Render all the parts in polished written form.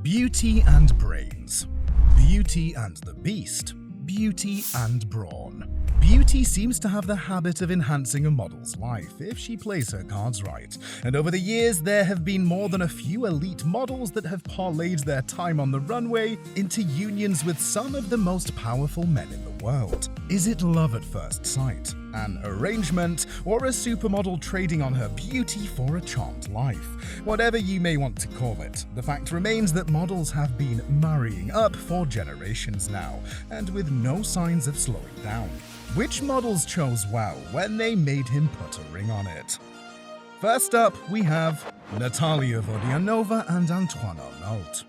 Beauty and brains. Beauty and the Beast. Beauty and brawn. Beauty seems to have the habit of enhancing a model's life if she plays her cards right, and over the years there have been more than a few elite models that have parlayed their time on the runway into unions with some of the most powerful men in the world. Is it love at first sight, an arrangement, or a supermodel trading on her beauty for a charmed life? Whatever you may want to call it, the fact remains that models have been marrying up for generations now, and with no signs of slowing down. Which models chose well when they made him put a ring on it? First up, we have Natalia Vodianova and Antoine Arnault.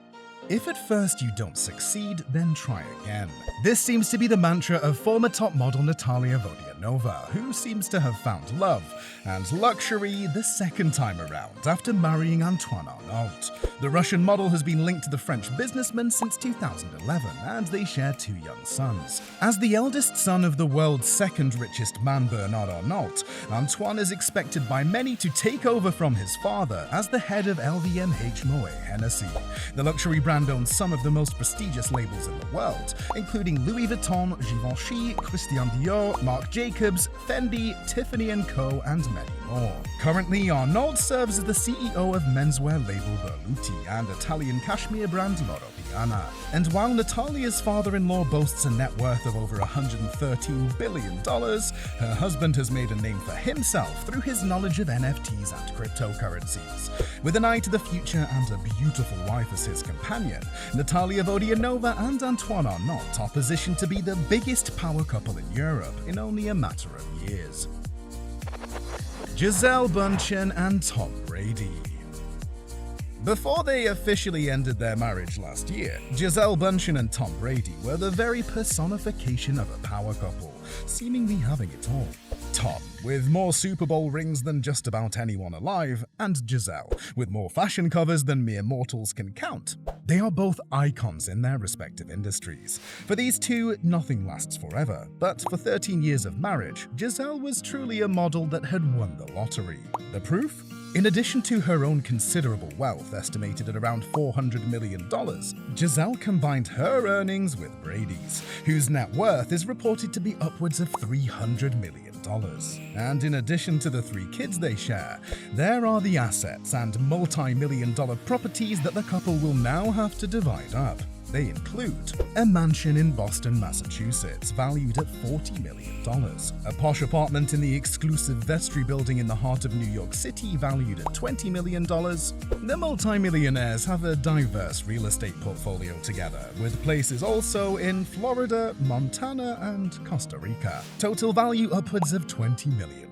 If at first you don't succeed, then try again. This seems to be the mantra of former top model Natalia Vodianova, who seems to have found love and luxury the second time around after marrying Antoine Arnault. The Russian model has been linked to the French businessman since 2011, and they share 2 young sons. As the eldest son of the world's second richest man, Bernard Arnault, Antoine is expected by many to take over from his father as the head of LVMH Moet Hennessy. The luxury brand owns some of the most prestigious labels in the world, including Louis Vuitton, Givenchy, Christian Dior, Marc Jacobs, Fendi, Tiffany & Co, and many more. Currently, Arnault serves as the CEO of menswear label Berluti and Italian cashmere brand Loro Piana. And while Natalia's father-in-law boasts a net worth of over $113 billion, her husband has made a name for himself through his knowledge of NFTs and cryptocurrencies. With an eye to the future and a beautiful wife as his companion, Natalia Vodianova and Antoine Arnault are positioned to be the biggest power couple in Europe in only a matter of years. Gisele Bündchen and Tom Brady. Before they officially ended their marriage last year, Gisele Bündchen and Tom Brady were the very personification of a power couple, seemingly having it all. Tom, with more Super Bowl rings than just about anyone alive, and Gisele, with more fashion covers than mere mortals can count. They are both icons in their respective industries. For these two, nothing lasts forever, but for 13 years of marriage, Gisele was truly a model that had won the lottery. The proof? In addition to her own considerable wealth, estimated at around $400 million, Gisele combined her earnings with Brady's, whose net worth is reported to be upwards of $300 million. And in addition to the 3 kids they share, there are the assets and multi-million-dollar properties that the couple will now have to divide up. They include a mansion in Boston, Massachusetts, valued at $40 million, a posh apartment in the exclusive Vestry building in the heart of New York City, valued at $20 million. The multimillionaires have a diverse real estate portfolio together, with places also in Florida, Montana, and Costa Rica. Total value upwards of $20 million.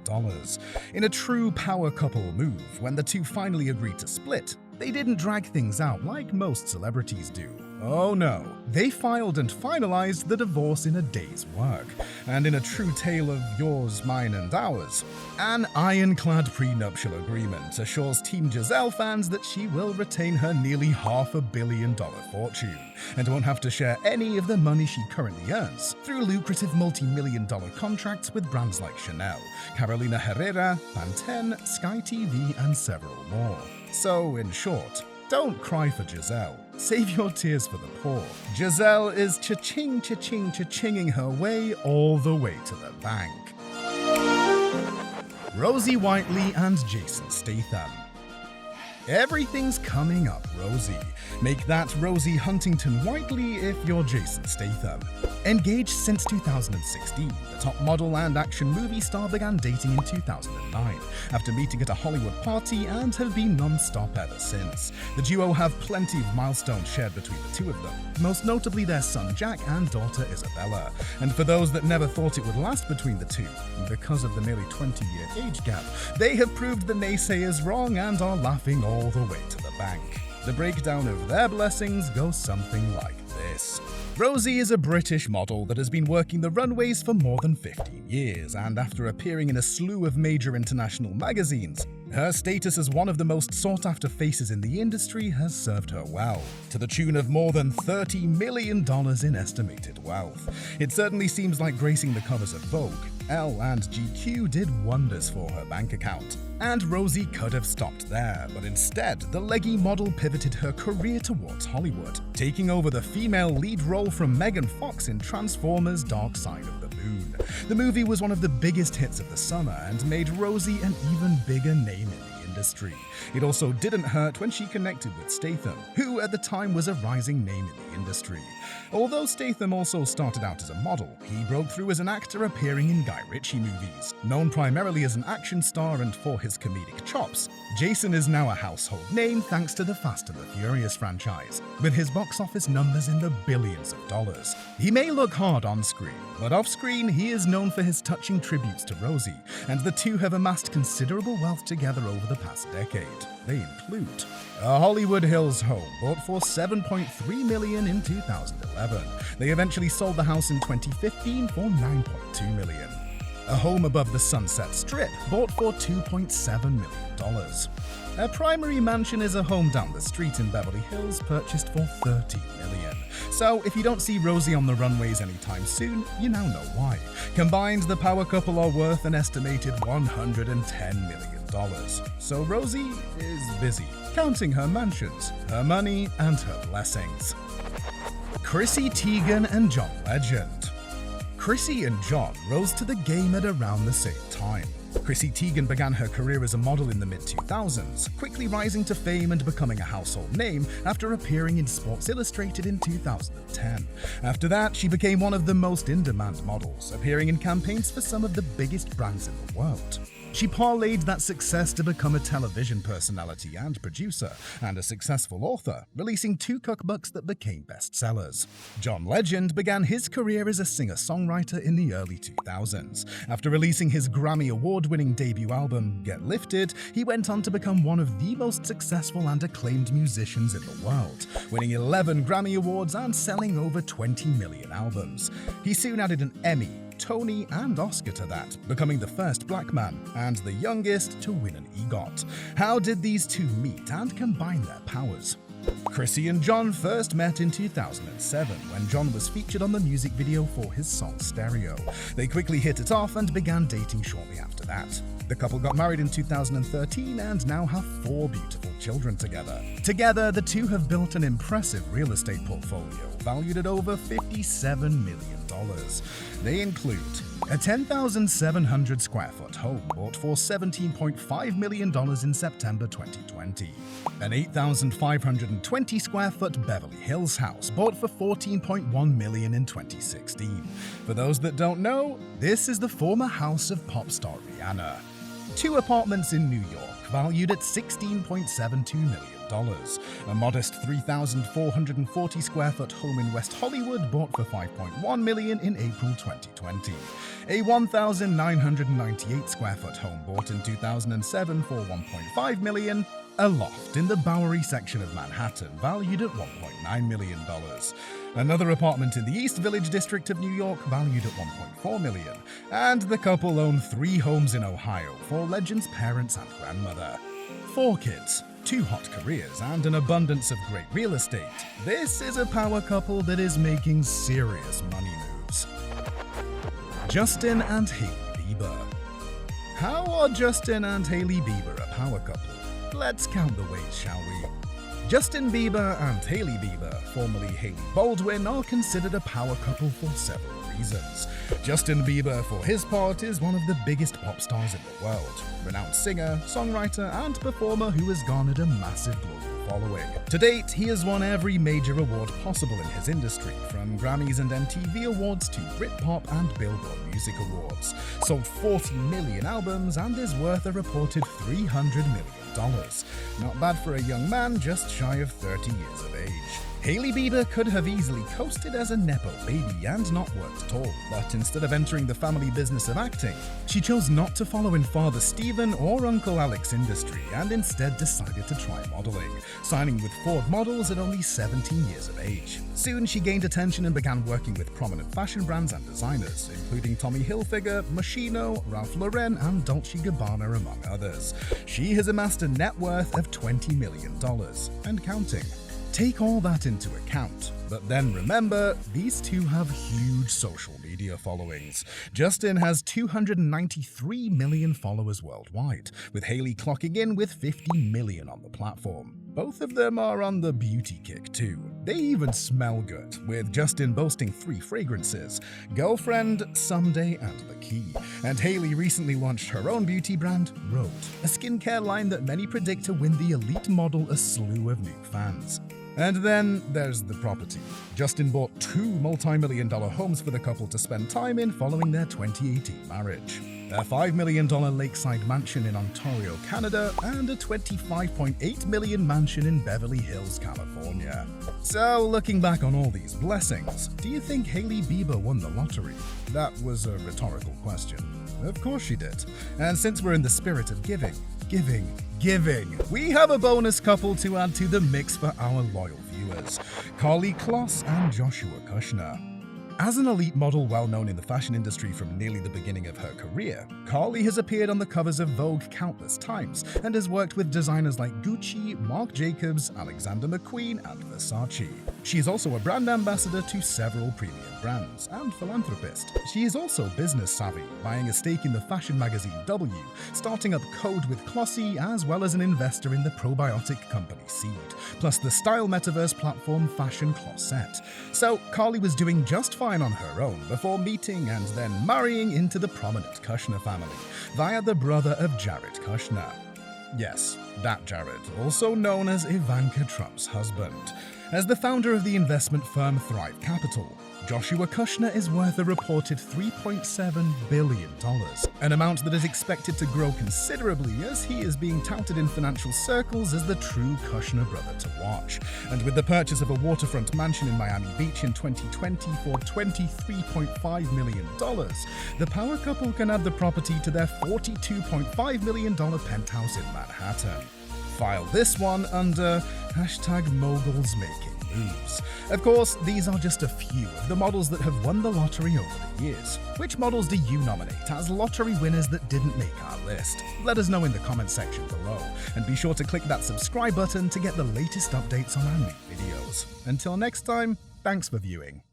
In a true power couple move, when the two finally agreed to split, they didn't drag things out like most celebrities do. Oh no, they filed and finalized the divorce in a day's work. And in a true tale of yours, mine, and ours, an ironclad prenuptial agreement assures Team Gisele fans that she will retain her nearly $500 million fortune and won't have to share any of the money she currently earns through lucrative multi-million-dollar contracts with brands like Chanel, Carolina Herrera, Pantene, Sky TV, and several more. So, in short, don't cry for Gisele. Save your tears for the poor. Gisele is cha-ching, cha-ching, cha-chinging her way all the way to the bank. Rosie Whiteley and Jason Statham. Everything's coming up, Rosie. Make that Rosie Huntington Whiteley if you're Jason Statham. Engaged since 2016, the top model and action movie star began dating in 2009 after meeting at a Hollywood party and have been non-stop ever since. The duo have plenty of milestones shared between the two of them, most notably their son Jack and daughter Isabella. And for those that never thought it would last between the two, because of the nearly 20-year age gap, they have proved the naysayers wrong and are laughing all the way to the bank. The breakdown of their blessings goes something like this. Rosie is a British model that has been working the runways for more than 15 years, and after appearing in a slew of major international magazines, her status as one of the most sought-after faces in the industry has served her well, to the tune of more than $30 million in estimated wealth. It certainly seems like gracing the covers of Vogue Elle and GQ did wonders for her bank account. And Rosie could have stopped there, but instead, the leggy model pivoted her career towards Hollywood, taking over the female lead role from Megan Fox in Transformers: Dark Side of the Moon. The movie was one of the biggest hits of the summer and made Rosie an even bigger name in the industry. It also didn't hurt when she connected with Statham, who at the time was a rising name in the industry. Although Statham also started out as a model, he broke through as an actor appearing in Guy Ritchie movies. Known primarily as an action star and for his comedic chops, Jason is now a household name thanks to the Fast and the Furious franchise, with his box office numbers in the billions of dollars. He may look hard on screen, but off-screen he is known for his touching tributes to Rosie, and the two have amassed considerable wealth together over the past decade. They include a Hollywood Hills home bought for $7.3 million in 2011. They eventually sold the house in 2015 for $9.2 million. A home above the Sunset Strip bought for $2.7 million. A primary mansion is a home down the street in Beverly Hills purchased for $30 million. So if you don't see Rosie on the runways anytime soon, you now know why. Combined, the power couple are worth an estimated $110 million. So Rosie is busy, counting her mansions, her money, and her blessings. Chrissy Teigen and John Legend. Chrissy and John rose to the game at around the same time. Chrissy Teigen began her career as a model in the mid-2000s, quickly rising to fame and becoming a household name after appearing in Sports Illustrated in 2010. After that, she became one of the most in-demand models, appearing in campaigns for some of the biggest brands in the world. She parlayed that success to become a television personality and producer, and a successful author, releasing 2 cookbooks that became bestsellers. John Legend began his career as a singer-songwriter in the early 2000s. After releasing his Grammy Award-winning debut album, Get Lifted, he went on to become one of the most successful and acclaimed musicians in the world, winning 11 Grammy Awards and selling over 20 million albums. He soon added an Emmy, Tony, and Oscar to that, becoming the first black man and the youngest to win an EGOT. How did these two meet and combine their powers? Chrissy and John first met in 2007 when John was featured on the music video for his song Stereo. They quickly hit it off and began dating shortly after that. The couple got married in 2013 and now have 4 beautiful children together. Together, the two have built an impressive real estate portfolio valued at over $57 million. They include a 10,700 square foot home bought for $17.5 million in September 2020, an 8,520 square foot Beverly Hills house bought for $14.1 million in 2016. For those that don't know, this is the former house of pop star Rihanna. 2 apartments in New York valued at $16.72 million. A modest 3,440 square foot home in West Hollywood bought for $5.1 million in April 2020. A 1,998 square foot home bought in 2007 for $1.5 million. A loft in the Bowery section of Manhattan valued at $1.9 million. Another apartment in the East Village district of New York valued at $1.4 million. And the couple own 3 homes in Ohio for Legend's parents and grandmother. 4 kids, 2 hot careers, and an abundance of great real estate. This is a power couple that is making serious money moves. Justin and Hailey Bieber. How are Justin and Hailey Bieber a power couple? Let's count the ways, shall we? Justin Bieber and Hailey Bieber, formerly Hailey Baldwin, are considered a power couple for several reasons. Justin Bieber, for his part, is one of the biggest pop stars in the world, renowned singer, songwriter, and performer who has garnered a massive global following. To date, he has won every major award possible in his industry, from Grammys and MTV Awards to Britpop and Billboard Music Awards, sold 40 million albums, and is worth a reported $300 million. Not bad for a young man just shy of 30 years of age. Hailey Bieber could have easily coasted as a nepo baby and not worked at all, but instead of entering the family business of acting, she chose not to follow in Father Stephen or Uncle Alex's industry and instead decided to try modeling, signing with Ford Models at only 17 years of age. Soon she gained attention and began working with prominent fashion brands and designers, including Tommy Hilfiger, Moschino, Ralph Lauren, and Dolce & Gabbana, among others. She has amassed a net worth of $20 million and counting. Take all that into account. But then remember, these two have huge social media followings. Justin has 293 million followers worldwide, with Hailey clocking in with 50 million on the platform. Both of them are on the beauty kick too. They even smell good, with Justin boasting 3 fragrances: Girlfriend, Someday, and The Key. And Hailey recently launched her own beauty brand, Road, a skincare line that many predict to win the elite model a slew of new fans. And then there's the property. Justin bought 2 multi-million-dollar homes for the couple to spend time in following their 2018 marriage. A $5 million lakeside mansion in Ontario, Canada, and a $25.8 million mansion in Beverly Hills, California. So, looking back on all these blessings, do you think Hailey Bieber won the lottery? That was a rhetorical question. Of course she did. And since we're in the spirit of giving, we have a bonus couple to add to the mix for our loyal viewers: Kloss and Joshua Kushner. As an elite model well known in the fashion industry from nearly the beginning of her career, Hailey has appeared on the covers of Vogue countless times and has worked with designers like Gucci, Marc Jacobs, Alexander McQueen, and Versace. She is also a brand ambassador to several premium brands and philanthropist. She is also business savvy, buying a stake in the fashion magazine W, starting up Code with Klossy, as well as an investor in the probiotic company Seed, plus the style metaverse platform Fashion Closet. So Hailey was doing just fine on her own before meeting and then marrying into the prominent Kushner family via the brother of Jared Kushner. Yes, that Jared, also known as Ivanka Trump's husband. As the founder of the investment firm Thrive Capital, Joshua Kushner is worth a reported $3.7 billion, an amount that is expected to grow considerably as he is being touted in financial circles as the true Kushner brother to watch. And with the purchase of a waterfront mansion in Miami Beach in 2020 for $23.5 million, the power couple can add the property to their $42.5 million penthouse in Manhattan. File this one under #MogulsMakingMoves. Of course, these are just a few of the models that have won the lottery over the years. Which models do you nominate as lottery winners that didn't make our list? Let us know in the comment section below, and be sure to click that subscribe button to get the latest updates on our new videos. Until next time, thanks for viewing.